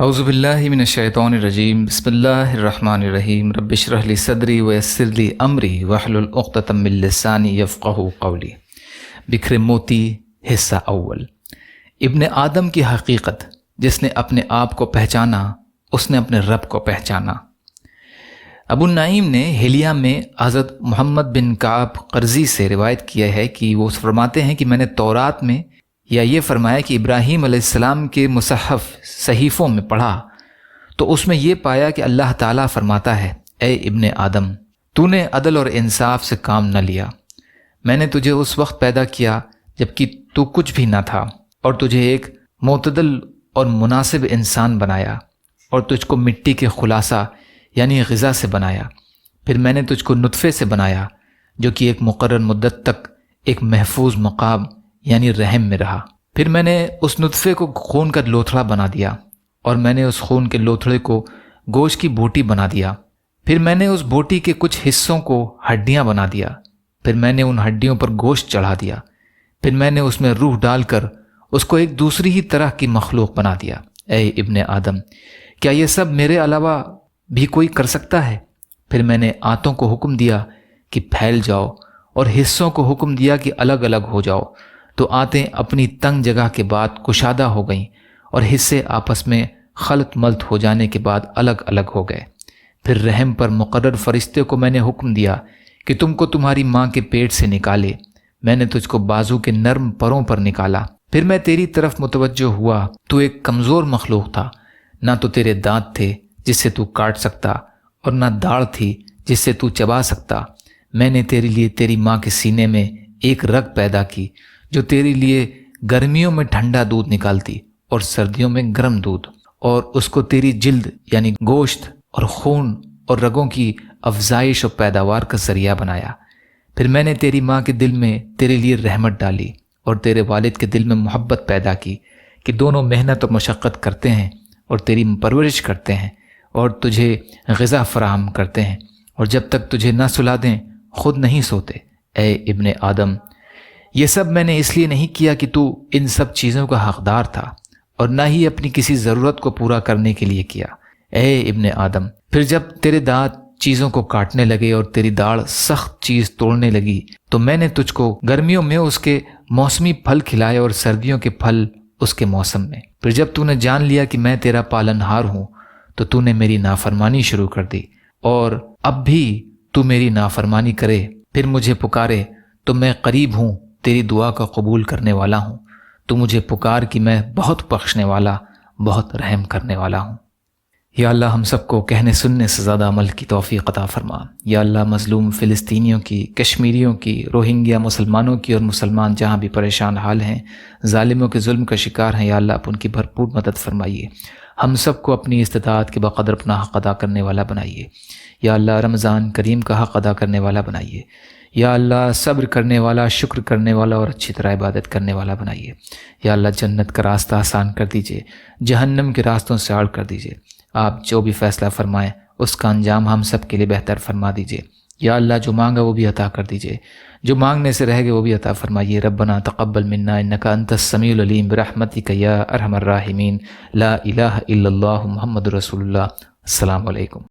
اعوذ باللہ من الشیطان الرجیم بسم اللہ الرحمن الرحیم رب اشرح لی صدری ویسر لی امری واحلل عقدۃ من لسانی یفقہوا قولی۔ بکھرے موتی حصہ اول۔ ابن آدم کی حقیقت، جس نے اپنے آپ کو پہچانا اس نے اپنے رب کو پہچانا۔ ابو النعیم نے حلیہ میں حضرت محمد بن کعب قرظی سے روایت کیا ہے کہ وہ فرماتے ہیں کہ میں نے تورات میں یا یہ فرمایا کہ ابراہیم علیہ السلام کے مصحف صحیفوں میں پڑھا تو اس میں یہ پایا کہ اللہ تعالیٰ فرماتا ہے، اے ابن آدم، تو نے عدل اور انصاف سے کام نہ لیا۔ میں نے تجھے اس وقت پیدا کیا جب کہ تو کچھ بھی نہ تھا، اور تجھے ایک معتدل اور مناسب انسان بنایا، اور تجھ کو مٹی کے خلاصہ یعنی غذا سے بنایا۔ پھر میں نے تجھ کو نطفے سے بنایا جو کہ ایک مقرر مدت تک ایک محفوظ مقام یعنی رحم میں رہا۔ پھر میں نے اس نطفے کو خون کا لوتھڑا بنا دیا، اور میں نے اس خون کے لوتھڑے کو گوشت کی بوٹی بنا دیا۔ پھر میں نے اس بوٹی کے کچھ حصوں کو ہڈیاں بنا دیا۔ پھر میں نے ان ہڈیوں پر گوشت چڑھا دیا۔ پھر میں نے اس میں روح ڈال کر اس کو ایک دوسری ہی طرح کی مخلوق بنا دیا۔ اے ابن آدم، کیا یہ سب میرے علاوہ بھی کوئی کر سکتا ہے؟ پھر میں نے آنتوں کو حکم دیا کہ پھیل جاؤ، اور حصوں کو حکم دیا کہ الگ الگ ہو جاؤ، تو آنتیں اپنی تنگ جگہ کے بعد کشادہ ہو گئیں، اور حصے آپس میں خلط ملط ہو جانے کے بعد الگ الگ ہو گئے۔ پھر رحم پر مقرر فرشتے کو میں نے حکم دیا کہ تم کو تمہاری ماں کے پیٹ سے نکالے۔ میں نے تجھ کو بازو کے نرم پروں پر نکالا۔ پھر میں تیری طرف متوجہ ہوا، تو ایک کمزور مخلوق تھا، نہ تو تیرے دانت تھے جس سے تو کاٹ سکتا، اور نہ داڑھ تھی جس سے تو چبا سکتا۔ میں نے تیرے لیے تیری ماں کے سینے میں ایک رگ پیدا کی جو تیرے لیے گرمیوں میں ٹھنڈا دودھ نکالتی اور سردیوں میں گرم دودھ، اور اس کو تیری جلد یعنی گوشت اور خون اور رگوں کی افزائش و پیداوار کا ذریعہ بنایا۔ پھر میں نے تیری ماں کے دل میں تیرے لیے رحمت ڈالی، اور تیرے والد کے دل میں محبت پیدا کی کہ دونوں محنت اور مشقت کرتے ہیں اور تیری پرورش کرتے ہیں اور تجھے غذا فراہم کرتے ہیں، اور جب تک تجھے نہ سلا دیں خود نہیں سوتے۔ اے ابن آدم، یہ سب میں نے اس لیے نہیں کیا کہ تو ان سب چیزوں کا حقدار تھا، اور نہ ہی اپنی کسی ضرورت کو پورا کرنے کے لیے کیا۔ اے ابن آدم، پھر جب تیرے دانت چیزوں کو کاٹنے لگے اور تیری داڑھ سخت چیز توڑنے لگی، تو میں نے تجھ کو گرمیوں میں اس کے موسمی پھل کھلائے اور سردیوں کے پھل اس کے موسم میں۔ پھر جب تو نے جان لیا کہ میں تیرا پالنہار ہوں، تو نے میری نافرمانی شروع کر دی، اور اب بھی تو میری نافرمانی کرے پھر مجھے پکارے تو میں قریب ہوں، تیری دعا کا قبول کرنے والا ہوں۔ تو مجھے پکار کہ میں بہت بخشنے والا، بہت رحم کرنے والا ہوں۔ یا اللہ، ہم سب کو کہنے سننے سے زیادہ عمل کی توفیق عطا فرما۔ یا اللہ، مظلوم فلسطینیوں کی، کشمیریوں کی، روہنگیا مسلمانوں کی، اور مسلمان جہاں بھی پریشان حال ہیں، ظالموں کے ظلم کا شکار ہیں، یا اللہ آپ ان کی بھرپور مدد فرمائیے۔ ہم سب کو اپنی استطاعت کے بقدر اپنا حق ادا کرنے والا بنائیے۔ یا اللہ، رمضان کریم کا حق ادا کرنے والا بنائیے۔ یا اللہ، صبر کرنے والا، شکر کرنے والا اور اچھی طرح عبادت کرنے والا بنائیے۔ یا اللہ، جنت کا راستہ آسان کر دیجئے، جہنم کے راستوں سے آڑ کر دیجئے۔ آپ جو بھی فیصلہ فرمائیں اس کا انجام ہم سب کے لیے بہتر فرما دیجئے۔ یا اللہ، جو مانگا وہ بھی عطا کر دیجئے، جو مانگنے سے رہ گئے وہ بھی عطا فرمائیے۔ ربنا تقبل منا انک انت السمیع العلیم برحمتک یا ارحم الراحمین۔ لا الہ الا اللہ محمد رسول اللہ۔ السلام علیکم۔